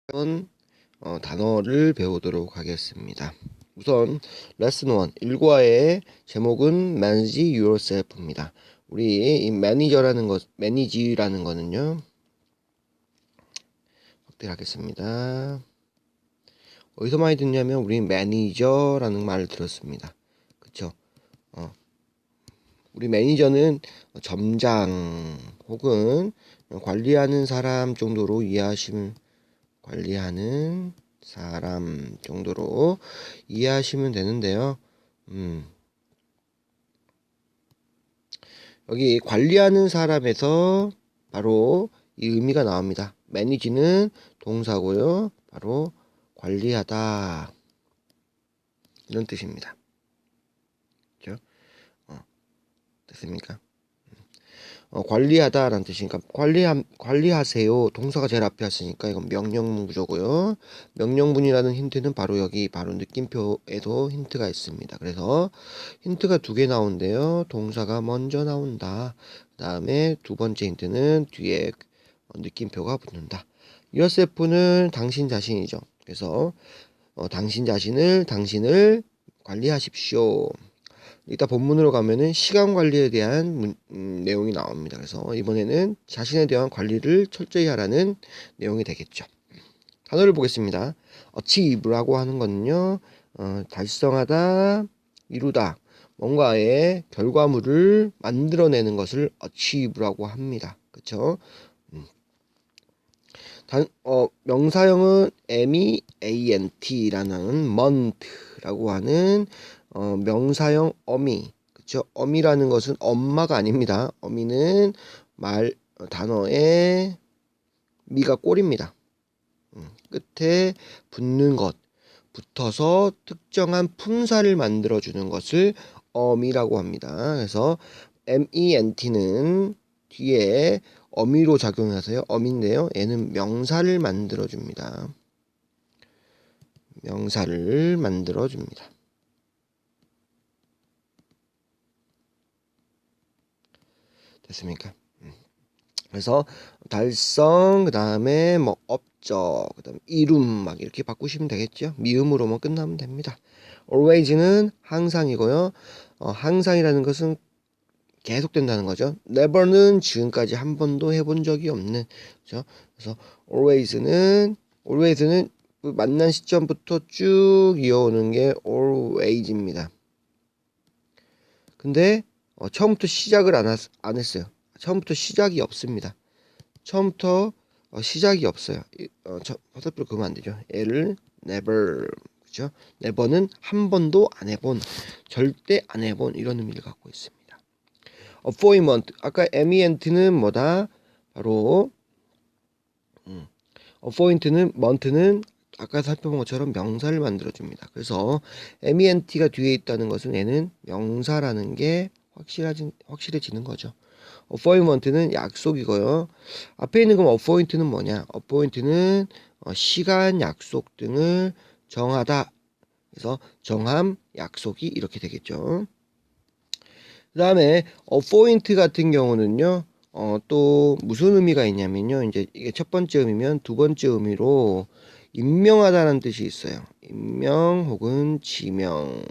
어떤 단어를 배우도록 하겠습니다. 우선 레슨 1 일과의 제목은 Manage Yourself입니다. 우리 이 매니지라는 거는요. 확대하겠습니다. 어디서 많이 듣냐면 우리 매니저라는 말을 들었습니다. 그쵸? 우리 매니저는 점장 혹은 관리하는 사람 정도로 관리하는 사람 정도로 이해하시면 되는데요. 여기 관리하는 사람에서 바로 이 의미가 나옵니다. 매니지는 동사고요. 바로 관리하다 이런 뜻입니다. 그렇죠? 됐습니까? 관리하다라는 뜻이니까 관리하세요. 동사가 제일 앞에 왔으니까 이건 명령문 구조고요. 명령문이라는 힌트는 바로 여기 바로 느낌표에도 힌트가 있습니다. 그래서 힌트가 두 개 나오는데요. 동사가 먼저 나온다. 그 다음에 두 번째 힌트는 뒤에 느낌표가 붙는다. yourself는 당신 자신이죠. 그래서 당신을 관리하십시오. 이따 본문으로 가면은 시간 관리에 대한 내용이 나옵니다. 그래서 이번에는 자신에 대한 관리를 철저히 하라는 내용이 되겠죠. 단어를 보겠습니다. achieve라고 하는 거는요, 달성하다, 이루다, 뭔가의 결과물을 만들어내는 것을 achieve라고 합니다. 그쵸? 명사형은 meant라는 month라고 하는 명사형 어미. 그쵸? 어미라는 것은 엄마가 아닙니다. 어미는 단어의 미가 꼬리입니다. 끝에 붙는 것, 붙어서 특정한 품사를 만들어주는 것을 어미라고 합니다. 그래서 ment는 뒤에 어미로 작용해서요. 어미인데요. 얘는 명사를 만들어줍니다. 명사를 만들어줍니다. 됐습니까? 그래서 달성, 그 다음에 뭐 업적, 그 다음에 이룸 막 이렇게 바꾸시면 되겠죠. 미음으로만 끝나면 됩니다. always는 항상이고요. 항상이라는 것은 계속된다는 거죠. never는 지금까지 한 번도 해본 적이 없는, 그렇죠? 그래서 always는 그 만난 시점부터 쭉 이어오는 게 always입니다. 근데 처음부터 시작을 안 했어요. 처음부터 시작이 없습니다. 처음부터 시작이 없어요. 화살표 그으면 안 되죠. 얘를 never, 그렇죠? never는 한 번도 안 해본, 절대 안 해본 이런 의미를 갖고 있습니다. appointment, 아까 ment는 뭐다? 바로 appointment는 아까 살펴본 것처럼 명사를 만들어줍니다. 그래서 ment가 뒤에 있다는 것은 얘는 명사라는 게 확실해지는 거죠. appointment는 약속이고요. 앞에 있는 그럼 appoint는 뭐냐? appoint는 시간, 약속 등을 정하다. 그래서 정함, 약속이 이렇게 되겠죠. 그 다음에 appoint 같은 경우는요. 또 무슨 의미가 있냐면요. 이제 이게 첫 번째 의미면 두 번째 의미로 임명하다는 뜻이 있어요. 임명 혹은 지명.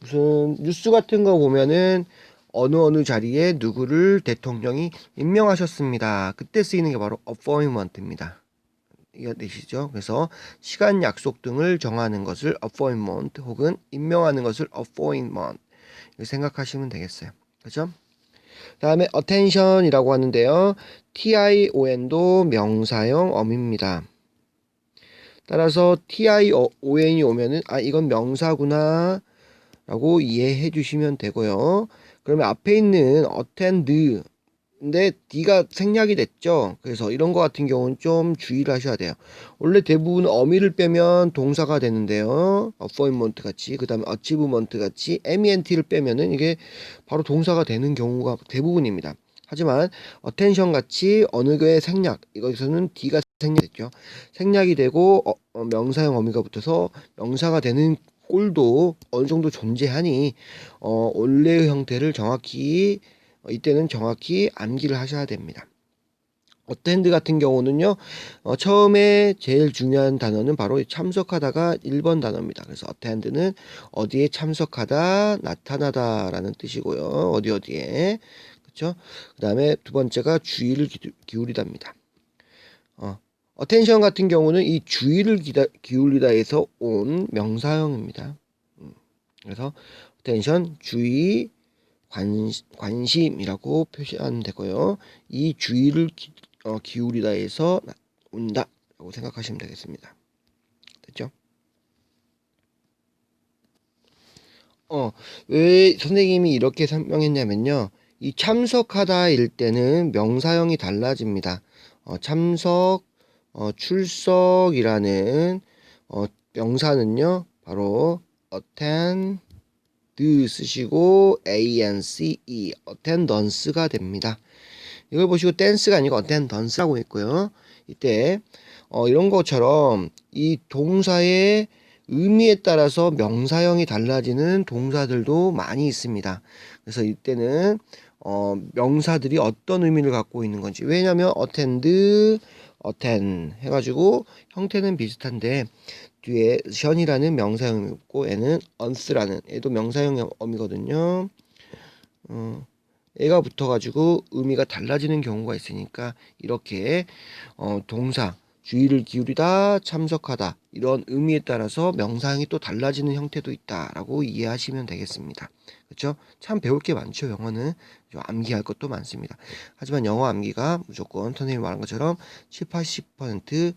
무슨 뉴스 같은 거 보면은 어느 자리에 누구를 대통령이 임명하셨습니다. 그때 쓰이는 게 바로 appointment입니다. 이해되시죠? 그래서 시간 약속 등을 정하는 것을 appointment 혹은 임명하는 것을 appointment 이렇게 생각하시면 되겠어요. 그렇죠? 다음에 attention이라고 하는데요. tion도 명사형 어미입니다. 따라서 tion이 오면은 이건 명사구나 라고 이해해 주시면 되고요. 그러면 앞에 있는 attend 근데 D가 생략이 됐죠. 그래서 이런 거 같은 경우는 좀 주의를 하셔야 돼요. 원래 대부분 어미를 빼면 동사가 되는데요. appointment 같이, 그 다음에 achievement 같이, ment를 빼면은 이게 바로 동사가 되는 경우가 대부분입니다. 하지만 attention 같이 어느 거의 생략, 이것에서는 D가 생략됐죠. 생략이 되고 명사형 어미가 붙어서 명사가 되는 꼴도 어느 정도 존재하니 원래의 형태를 정확히 이때는 정확히 암기를 하셔야 됩니다. 어텐드 같은 경우는요, 처음에 제일 중요한 단어는 바로 참석하다가 1번 단어입니다. 그래서 어텐드는 어디에 참석하다, 나타나다라는 뜻이고요. 어디에. 그쵸? 그 다음에 두 번째가 주의를 기울이다입니다. 어텐션 같은 경우는 이 주의를 기울이다에서 온 명사형입니다. 그래서 어텐션, 주의, 관심이라고 표시하면 되고요. 이 주의를 기울이다에서 온다 라고 생각하시면 되겠습니다. 됐죠? 왜 선생님이 이렇게 설명했냐면요. 이 참석하다일 때는 명사형이 달라집니다. 참석, 출석이라는 명사는요. 바로 attend 쓰시고 ance, attendance가 됩니다. 이걸 보시고 댄스가 아니고 attendance라고 있고요. 이때 이런 것처럼 이 동사의 의미에 따라서 명사형이 달라지는 동사들도 많이 있습니다. 그래서 이때는 명사들이 어떤 의미를 갖고 있는 건지, 왜냐하면 attend 해가지고 형태는 비슷한데 뒤에 션이라는 명사형이 있고 얘는 once라는 얘도 명사형이거든요. 얘가 붙어가지고 의미가 달라지는 경우가 있으니까 이렇게 동사 주의를 기울이다, 참석하다 이런 의미에 따라서 명사형이 또 달라지는 형태도 있다라고 이해하시면 되겠습니다. 그렇죠? 참 배울 게 많죠. 영어는 좀 암기할 것도 많습니다. 하지만 영어 암기가 무조건 선생님이 말한 것처럼 7, 80%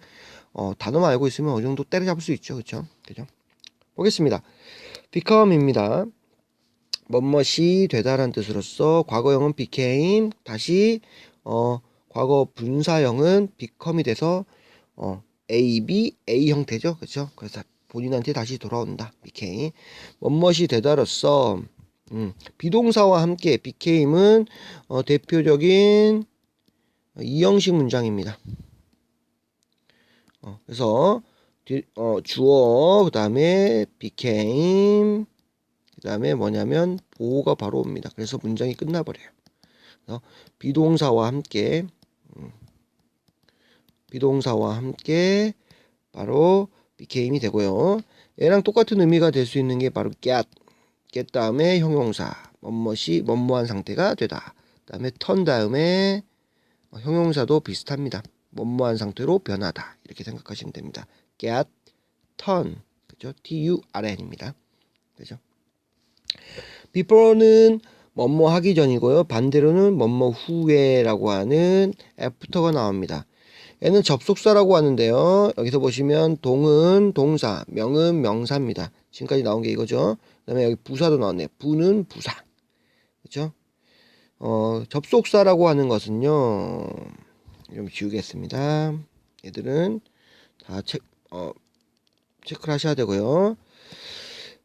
단어만 알고 있으면 어느 정도 때려잡을 수 있죠. 그렇죠? 그죠? 보겠습니다. become입니다. 뭐뭇이 되다라는 뜻으로서 과거형은 became, 다시 과거 분사형은 become이 돼서 A 형태죠. 그렇죠? 그래서 본인한테 다시 돌아온다. became. 뭐뭇이 되다로서 비동사와 함께 became은 대표적인 이형식 문장입니다. 그래서 주어 그 다음에 became 그 다음에 뭐냐면 보호가 바로 옵니다. 그래서 문장이 끝나버려요. 그래서 비동사와 함께 바로 became이 되고요. 얘랑 똑같은 의미가 될 수 있는 게 바로 get 다음에 형용사 뭐뭇이 뭐뭐한 상태가 되다. 그 다음에 turn 다음에 형용사도 비슷합니다. 뭐뭐한 상태로 변하다 이렇게 생각하시면 됩니다. get, turn, 그죠? turn입니다. 그죠? before는 뭐뭐 하기 전이고요. 반대로는 뭐뭐 후에라고 하는 after가 나옵니다. 얘는 접속사라고 하는데요. 여기서 보시면 동은 동사, 명은 명사입니다. 지금까지 나온 게 이거죠. 그 다음에 여기 부사도 나왔네요. 부는 부사. 그죠? 접속사라고 하는 것은요. 좀 지우겠습니다. 얘들은 다 체크를 하셔야 되고요.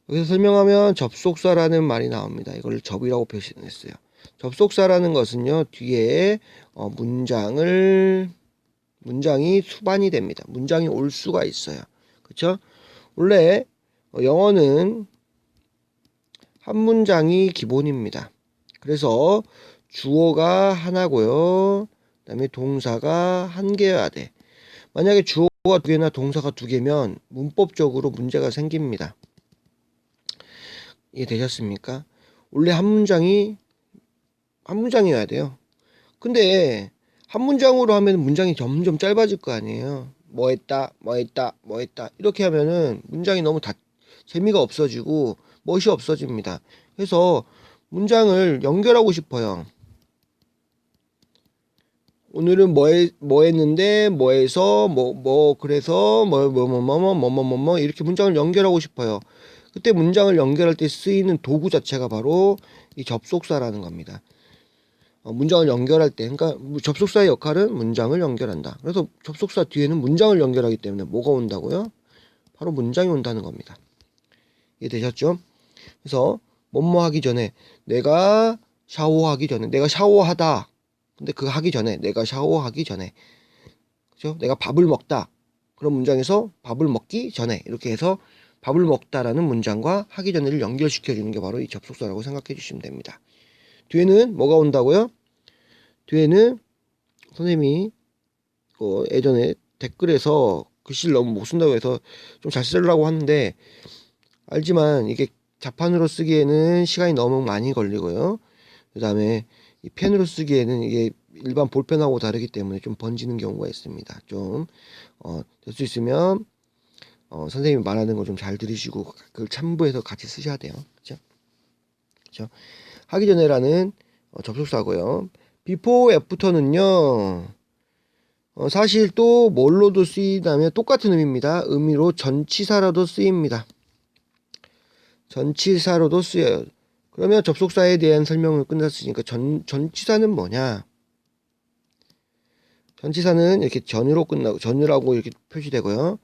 여기서 설명하면 접속사라는 말이 나옵니다. 이걸 접이라고 표시했어요. 접속사라는 것은요. 뒤에 문장이 수반이 됩니다. 문장이 올 수가 있어요. 그렇죠? 원래 영어는 한 문장이 기본입니다. 그래서 주어가 하나고요. 그 다음에 동사가 한 개여야 돼. 만약에 주어가 두 개나 동사가 두 개면 문법적으로 문제가 생깁니다. 이해되셨습니까? 원래 한 문장이어야 돼요. 근데 한 문장으로 하면 문장이 점점 짧아질 거 아니에요. 뭐 했다 이렇게 하면은 문장이 너무 재미가 없어지고 멋이 없어집니다. 그래서 문장을 연결하고 싶어요. 오늘은 뭐 했는데 뭐해서 그래서 이렇게 문장을 연결하고 싶어요. 그때 문장을 연결할 때 쓰이는 도구 자체가 바로 이 접속사라는 겁니다. 문장을 연결할 때, 그러니까 접속사의 역할은 문장을 연결한다. 그래서 접속사 뒤에는 문장을 연결하기 때문에 뭐가 온다고요? 바로 문장이 온다는 겁니다. 이해되셨죠? 그래서 뭐뭐 하기 전에, 내가 샤워하기 전에, 내가 샤워하다. 근데 그거 하기 전에, 내가 샤워하기 전에, 그죠? 내가 밥을 먹다. 그런 문장에서 밥을 먹기 전에 이렇게 해서 밥을 먹다라는 문장과 하기 전에를 연결시켜 주는 게 바로 이 접속사라고 생각해 주시면 됩니다. 뒤에는 뭐가 온다고요? 뒤에는 선생님이 예전에 댓글에서 글씨를 너무 못 쓴다고 해서 좀 잘 쓰려고 하는데, 알지만 이게 자판으로 쓰기에는 시간이 너무 많이 걸리고요. 그 다음에 이 펜으로 쓰기에는 이게 일반 볼펜하고 다르기 때문에 좀 번지는 경우가 있습니다. 좀 될 수 있으면 선생님이 말하는 거 좀 잘 들으시고 그걸 참고해서 같이 쓰셔야 돼요. 그렇죠? 그렇죠? 하기 전에라는 접속사고요. before after는요. 사실 또 뭘로도 쓰이다면 똑같은 의미입니다. 의미로 전치사로도 쓰입니다. 전치사로도 쓰여요. 그러면 접속사에 대한 설명을 끝났으니까 전치사는 뭐냐? 전치사는 이렇게 전으로 끝나고 전이라고 이렇게 표시되고요.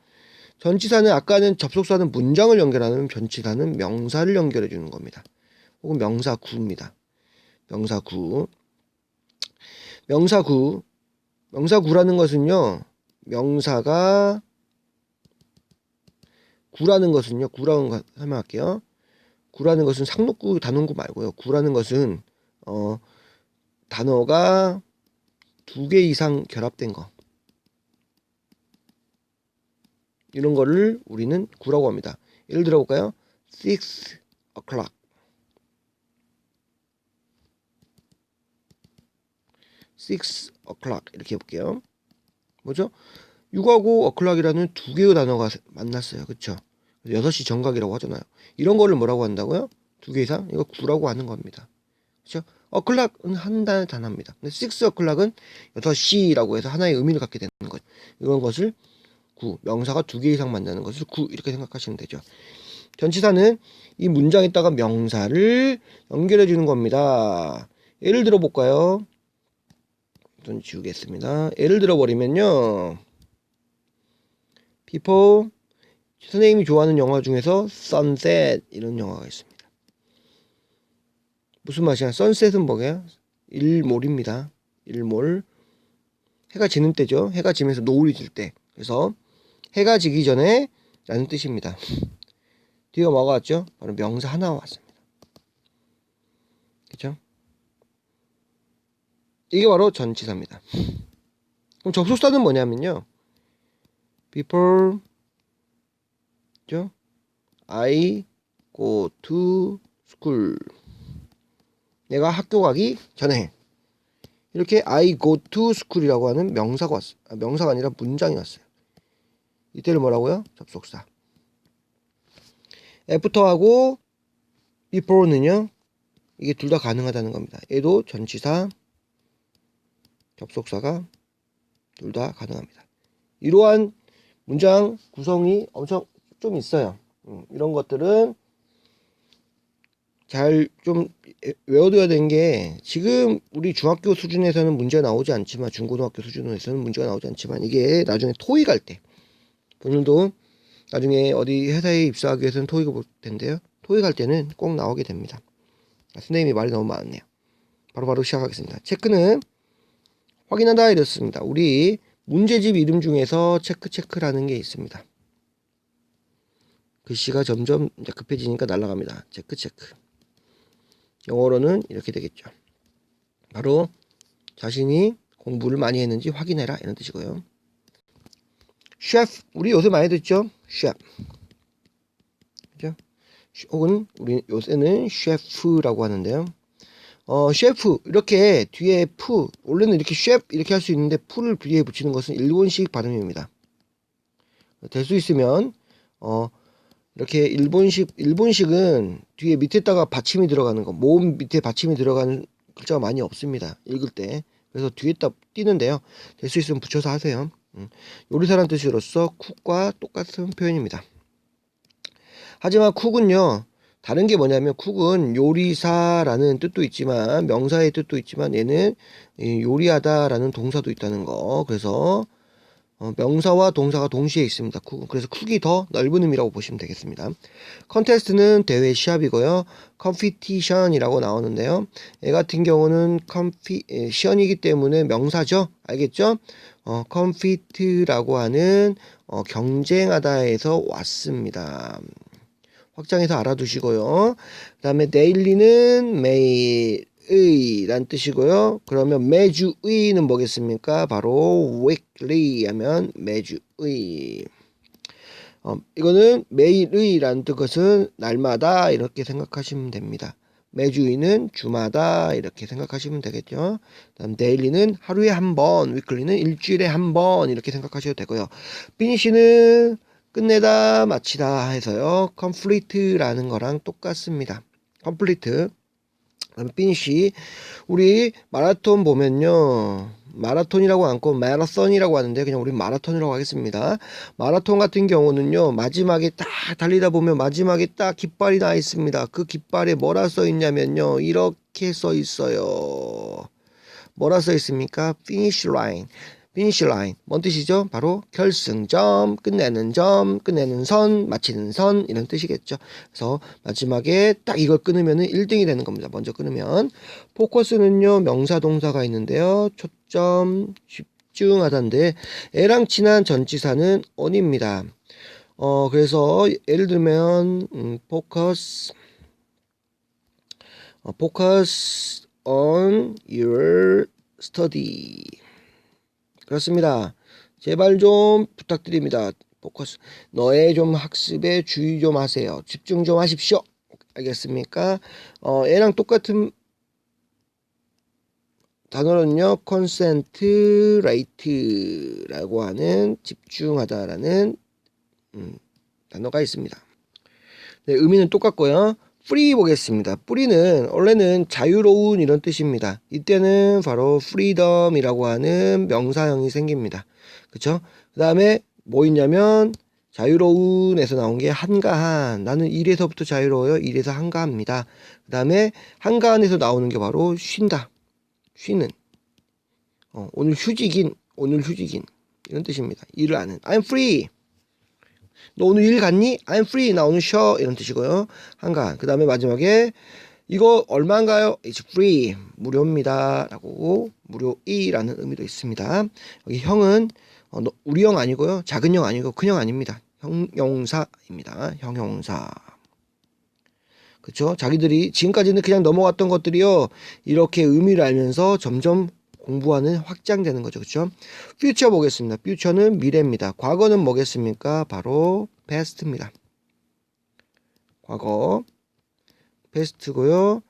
전치사는 아까는 접속사는 문장을 연결하는, 전치사는 명사를 연결해 주는 겁니다. 혹은 명사구입니다. 명사구. 명사구라는 것은요. 명사가 구라는 것은요. 구라는 거 설명할게요. 구라는 것은 상록구, 단원구 말고요. 구라는 것은 단어가 2개 이상 결합된 거. 이런 거를 우리는 구라고 합니다. 예를 들어 볼까요? 6 o'clock. 6 o'clock 이렇게 해볼게요. 뭐죠? 6하고 o'clock이라는 2개의 단어가 만났어요. 그쵸? 6시 정각이라고 하잖아요. 이런 거를 뭐라고 한다고요? 2개 이상? 이거 구라고 하는 겁니다. 그쵸? o'clock은 한 단어입니다. 근데 6 o'clock은 6시라고 해서 하나의 의미를 갖게 되는 거죠. 이런 것을 구, 명사가 2개 이상 만나는 것을 구 이렇게 생각하시면 되죠. 전치사는 이 문장에다가 명사를 연결해 주는 겁니다. 예를 들어 볼까요? 좀 지우겠습니다. 예를 들어 버리면요. people, 선생님이 좋아하는 영화 중에서 sunset 이런 영화가 있습니다. 무슨 맛이야? sunset은 뭐게요? 일몰입니다. 일몰. 해가 지는 때죠. 해가 지면서 노을이 질 때. 그래서 해가 지기 전에 라는 뜻입니다. 뒤가 뭐가 왔죠? 바로 명사 하나가 왔습니다. 그쵸? 이게 바로 전치사입니다. 그럼 접속사는 뭐냐면요. Before 그죠? I go to school. 내가 학교 가기 전에. 이렇게 I go to school이라고 하는 명사가 왔어요. 명사가 아니라 문장이 왔어요. 이때를 뭐라고요? 접속사. after하고 before는요. 이게 둘 다 가능하다는 겁니다. 얘도 전치사, 접속사가 둘 다 가능합니다. 이러한 문장 구성이 엄청 좀 있어요. 이런 것들은 잘 좀 외워둬야 되는 게, 지금 우리 중학교 수준에서는 문제가 나오지 않지만, 중고등학교 수준에서는 문제가 나오지 않지만, 이게 나중에 토익 할 때, 본인도 나중에 어디 회사에 입사하기 위해서는 토익을 볼 텐데요. 토익 할 때는 꼭 나오게 됩니다. 선생님이 말이 너무 많네요. 바로 시작하겠습니다. 체크는 확인하다 이랬습니다. 우리 문제집 이름 중에서 체크라는 게 있습니다. 글씨가 점점 이제 급해지니까 날아갑니다. 체크. 영어로는 이렇게 되겠죠. 바로 자신이 공부를 많이 했는지 확인해라 이런 뜻이고요. 셰프, 우리 요새 많이 듣죠? 셰프. 그죠? 혹은 우리 요새는 셰프라고 하는데요. 셰프 이렇게 뒤에 푸, 원래는 이렇게 셰프 이렇게 할 수 있는데 푸를 뒤에 붙이는 것은 일본식 발음입니다. 될 수 있으면 이렇게 일본식은 뒤에 밑에다가 받침이 들어가는 거, 모음 밑에 받침이 들어가는 글자가 많이 없습니다. 읽을 때. 그래서 뒤에다 띄는데요. 될 수 있으면 붙여서 하세요. 요리사란 뜻으로서 쿡과 똑같은 표현입니다. 하지만 쿡은요, 다른 게 뭐냐면 쿡은 요리사라는 뜻도 있지만, 명사의 뜻도 있지만, 얘는 요리하다라는 동사도 있다는 거. 그래서 명사와 동사가 동시에 있습니다. 쿡은. 그래서 쿡이 더 넓은 의미라고 보시면 되겠습니다. 컨테스트는 대회 시합이고요. 컴피티션이라고 나오는데요. 얘 같은 경우는 시연이기 때문에 명사죠. 알겠죠? 컴피트라고 하는 경쟁하다에서 왔습니다. 확장해서 알아두시고요. 그 다음에 데일리는 매일, 매일의 란 뜻이고요. 그러면 매주의는 뭐겠습니까? 바로 weekly 하면 매주의. 이거는 매일의라는 뜻은 날마다 이렇게 생각하시면 됩니다. 매주의는 주마다 이렇게 생각하시면 되겠죠. 다음 daily는 하루에 한 번, weekly는 일주일에 한 번 이렇게 생각하셔도 되고요. finish는 끝내다, 마치다 해서요. complete라는 거랑 똑같습니다. complete. 그다음 finish. 우리 마라톤 보면요. 마라톤이라고 않고 마라톤이라고 하는데 그냥 우리 마라톤이라고 하겠습니다. 마라톤 같은 경우는요. 마지막에 딱 달리다 보면 마지막에 딱 깃발이 나 있습니다. 그 깃발에 뭐라 써 있냐면요. 이렇게 써 있어요. 뭐라 써 있습니까? finish line. finish line. 뭔 뜻이죠? 바로 결승점, 끝내는 점, 끝내는 선, 마치는 선 이런 뜻이겠죠. 그래서 마지막에 딱 이걸 끊으면 1등이 되는 겁니다. 먼저 끊으면. 포커스는요. 명사 동사가 있는데요. 초점, 집중하다인데 애랑 친한 전치사는 on입니다. 그래서 예를 들면 focus on your study. 그렇습니다. 제발 좀 부탁드립니다. 포커스. 너의 좀 학습에 주의 좀 하세요. 집중 좀 하십시오. 알겠습니까? 얘랑 똑같은 단어는요. concentrate라고 하는 집중하다라는 단어가 있습니다. 네, 의미는 똑같고요. free 보겠습니다. free는 원래는 자유로운 이런 뜻입니다. 이때는 바로 freedom이라고 하는 명사형이 생깁니다. 그쵸? 그 다음에 뭐 있냐면 자유로운에서 나온 게 한가한. 나는 일에서부터 자유로워요. 일에서 한가합니다. 그 다음에 한가한에서 나오는 게 바로 쉰다. 쉬는. 오늘 휴직인. 이런 뜻입니다. 일을 하는. I'm free. 너 오늘 일 갔니? I'm free. 나 오늘 쉬어. 이런 뜻이고요. 한가한. 그 다음에 마지막에 이거 얼마인가요? It's free. 무료입니다. 라고 무료이라는 의미도 있습니다. 여기 형은 우리 형 아니고요. 작은 형 아니고 큰 형 아닙니다. 형용사입니다. 형용사. 그쵸? 자기들이 지금까지는 그냥 넘어갔던 것들이요. 이렇게 의미를 알면서 점점 공부하는 확장되는 거죠. 그렇죠? future 보겠습니다. future는 미래입니다. 과거는 뭐겠습니까? 바로 past입니다. 과거 past고요.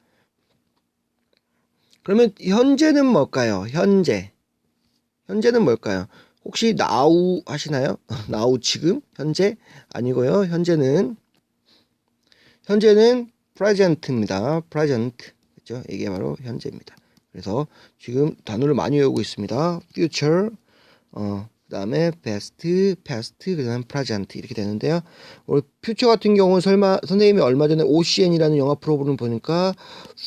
그러면 현재는 뭘까요? 현재는 뭘까요? 혹시 now 하시나요? now 지금? 현재? 아니고요. 현재는 present입니다. present. 그렇죠? 이게 바로 현재입니다. 그래서 지금 단어를 많이 외우고 있습니다. future, 그 다음에 past, 그 다음에 present 이렇게 되는데요. 우리 future 같은 경우는 선생님이 얼마 전에 OCN이라는 영화 프로그램을 보니까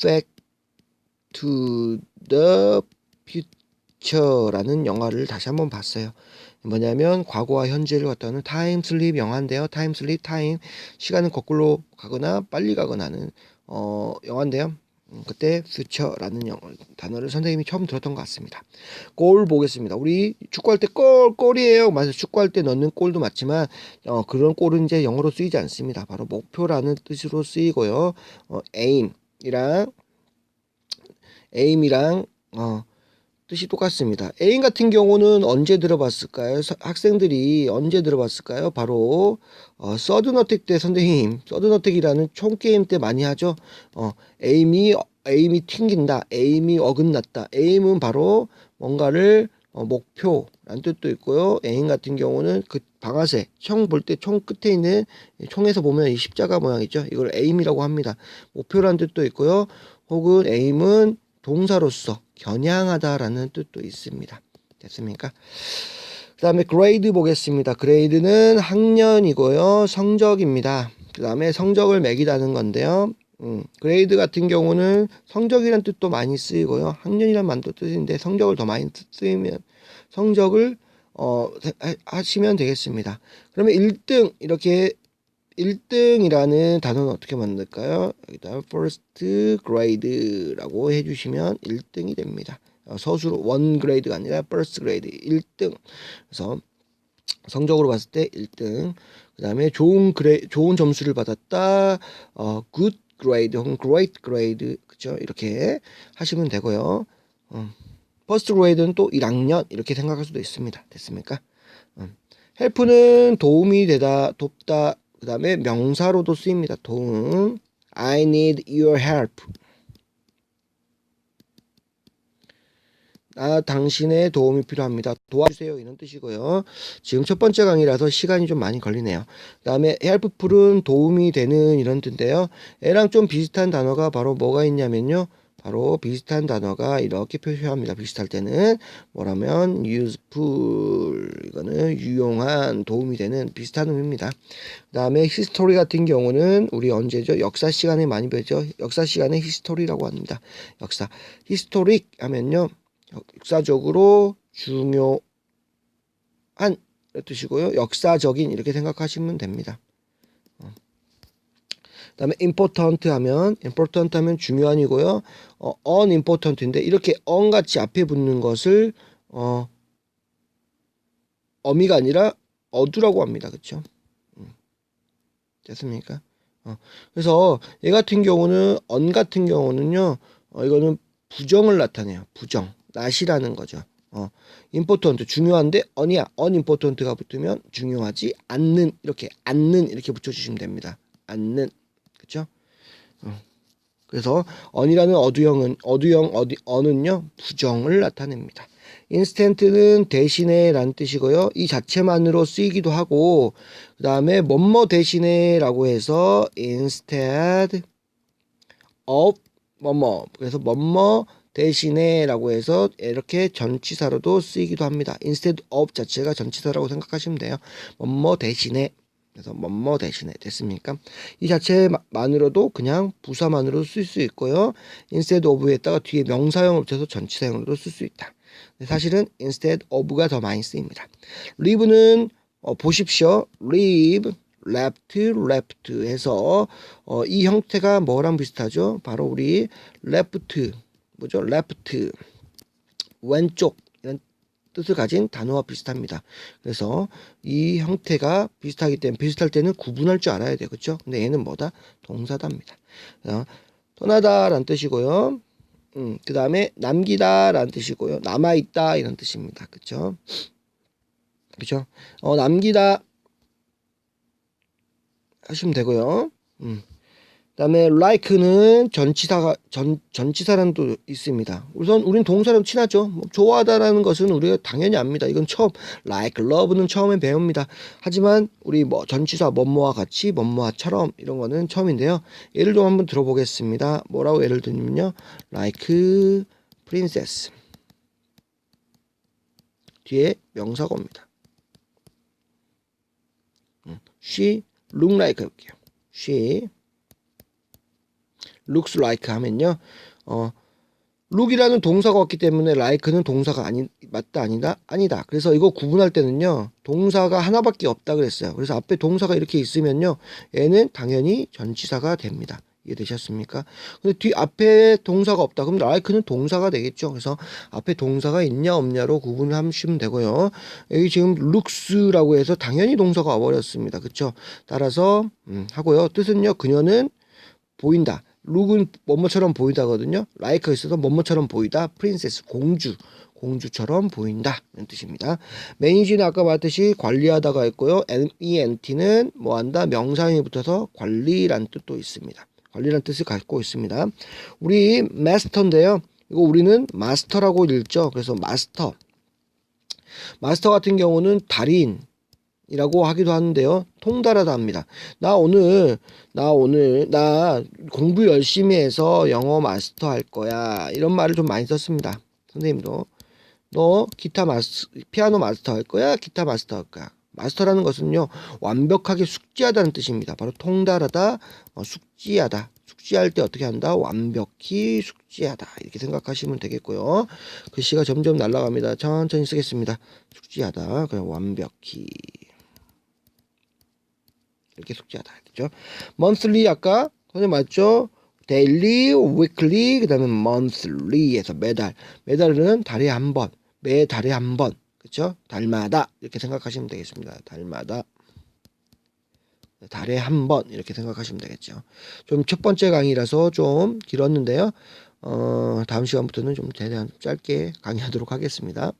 Back to the Future라는 영화를 다시 한번 봤어요. 뭐냐면 과거와 현재를 갖다는 타임슬립 영화인데요. 타임슬립, 시간은 거꾸로 가거나 빨리 가거나 하는 영화인데요. 그때 future라는 단어를 선생님이 처음 들었던 것 같습니다. 골 보겠습니다. 우리 축구할 때 골이에요. 맞아요. 축구할 때 넣는 골도 맞지만 그런 골은 이제 영어로 쓰이지 않습니다. 바로 목표라는 뜻으로 쓰이고요. aim이랑 뜻이 똑같습니다. aim 같은 경우는 언제 들어봤을까요? 학생들이 언제 들어봤을까요? 바로 서든 어택 때 선생님 서든 어택이라는 총게임 때 많이 하죠. aim이 튕긴다. aim이 어긋났다. aim은 바로 뭔가를 목표라는 뜻도 있고요. aim 같은 경우는 그 방아쇠 총 볼 때 총 끝에 있는 총에서 보면 이 십자가 모양이죠. 이걸 aim이라고 합니다. 목표라는 뜻도 있고요. 혹은 aim은 동사로서 겨냥하다라는 뜻도 있습니다. 됐습니까? 그 다음에 grade 보겠습니다. grade는 학년이고요. 성적입니다. 그 다음에 성적을 매기다는 건데요. grade 같은 경우는 성적이란 뜻도 많이 쓰이고요. 학년이란 말도 뜻인데 성적을 더 많이 쓰이면 성적을 하시면 되겠습니다. 그러면 1등 이렇게 1등이라는 단어는 어떻게 만들까요? 여기다 first grade라고 해주시면 1등이 됩니다. 서술로 1 grade가 아니라 first grade 1등. 그래서 성적으로 봤을 때 1등. 그 다음에 좋은 점수를 받았다. good grade 혹은 great grade 그죠? 이렇게 하시면 되고요. first grade는 또 1학년 이렇게 생각할 수도 있습니다. 됐습니까? help는 도움이 되다, 돕다. 그 다음에 명사로도 쓰입니다. 도움. I need your help. 당신의 도움이 필요합니다. 도와주세요. 이런 뜻이고요. 지금 첫 번째 강의라서 시간이 좀 많이 걸리네요. 그 다음에 helpful은 도움이 되는 이런 뜻인데요. 얘랑 좀 비슷한 단어가 바로 뭐가 있냐면요. 바로 비슷한 단어가 이렇게 표시합니다. 비슷할 때는 뭐라면 useful 이거는 유용한 도움이 되는 비슷한 의미입니다. 그 다음에 history 같은 경우는 우리 언제죠? 역사 시간에 많이 배우죠. 역사 시간에 history라고 합니다. 역사 historic 하면요. 역사적으로 중요한 뜻이고요. 역사적인 이렇게 생각하시면 됩니다. 그 다음에 important 하면 중요한이고요. unimportant인데 이렇게 un같이 앞에 붙는 것을 어미가 아니라 어두라고 합니다. 그쵸? 됐습니까? 그래서 얘 같은 경우는 같은 경우는요. 이거는 부정을 나타내요. 부정. not이라는 거죠. important 중요한데 unimportant가 붙으면 중요하지 않는 이렇게 붙여주시면 됩니다. 않는 그렇죠? 그래서 on이라는 어는요 부정을 나타냅니다. instant는 대신에 라는 뜻이고요. 이 자체만으로 쓰이기도 하고 그 다음에 뭐뭐 대신에 라고 해서 instead of 뭐뭐 그래서 뭐뭐 대신에 라고 해서 이렇게 전치사로도 쓰이기도 합니다. instead of 자체가 전치사라고 생각하시면 돼요. 뭐뭐 대신에 그래서 뭐뭐 대신에 됐습니까? 이 자체만으로도 그냥 부사만으로 쓸 수 있고요. instead of에다가 뒤에 명사형을 붙여서 전치사형으로도 쓸 수 있다. 사실은 instead of가 더 많이 쓰입니다. live는 보십시오. live, left 해서 이 형태가 뭐랑 비슷하죠? 바로 우리 left 뭐죠? left 왼쪽 이런 뜻을 가진 단어와 비슷합니다. 그래서 이 형태가 비슷하기 때문에 비슷할 때는 구분할 줄 알아야 돼요. 그렇죠? 근데 얘는 뭐다? 동사답니다. 떠나다 라는 뜻이고요. 그 다음에 남기다 라는 뜻이고요. 남아있다 이런 뜻입니다. 그렇죠? 그렇죠? 남기다 하시면 되고요. 그다음에 like는 전치사라는 또 있습니다. 우선 우린 동사랑 친하죠. 좋아하다라는 것은 우리가 당연히 압니다. 이건 처음 like, love는 처음에 배웁니다. 하지만 우리 전치사 뭐뭐와 같이 뭐뭐와처럼 이런 거는 처음인데요. 예를 좀 한번 들어보겠습니다. 뭐라고 예를 들면요, like princess 뒤에 명사가 옵니다. she look like 할게요. she looks like 하면요. look이라는 동사가 왔기 때문에 like는 동사가 맞다 아니다. 그래서 이거 구분할 때는요. 동사가 하나밖에 없다 그랬어요. 그래서 앞에 동사가 이렇게 있으면요. 얘는 당연히 전치사가 됩니다. 이해되셨습니까? 근데 뒤 앞에 동사가 없다. 그럼 like는 동사가 되겠죠. 그래서 앞에 동사가 있냐 없냐로 구분을 하시면 되고요. 여기 지금 looks라고 해서 당연히 동사가 와버렸습니다. 그쵸? 따라서 하고요. 뜻은요. 그녀는 보인다. 룩은 뭐뭐처럼 보이다거든요. like가 있어서 뭐뭐처럼 보이다. princess 공주처럼 보인다 이런 뜻입니다. manage는 아까 봤듯이 관리하다가 있고요. ment는 뭐한다 명사형이 붙어서 관리란 뜻도 있습니다. 관리란 뜻을 갖고 있습니다. 우리 master인데요. 이거 우리는 마스터라고 읽죠. 그래서 마스터 같은 경우는 달인 이라고 하기도 하는데요. 통달하다 합니다. 나 오늘 공부 열심히 해서 영어 마스터 할 거야. 이런 말을 좀 많이 썼습니다. 선생님도 너 피아노 마스터 할 거야? 기타 마스터 할 거야? 마스터라는 것은요. 완벽하게 숙지하다는 뜻입니다. 바로 통달하다, 숙지하다. 숙지할 때 어떻게 한다? 완벽히 숙지하다. 이렇게 생각하시면 되겠고요. 글씨가 점점 날아갑니다. 천천히 쓰겠습니다. 숙지하다. 그냥 완벽히. 이렇게 숙지하다 그죠? monthly 아까 선생님 맞죠? daily, weekly, 그 다음에 monthly에서 매달은 달에 한 번, 매달에 한 번, 그쵸? 달마다 이렇게 생각하시면 되겠습니다. 달마다. 달에 한 번 이렇게 생각하시면 되겠죠. 좀 첫 번째 강의라서 좀 길었는데요. 다음 시간부터는 좀 최대한 짧게 강의하도록 하겠습니다.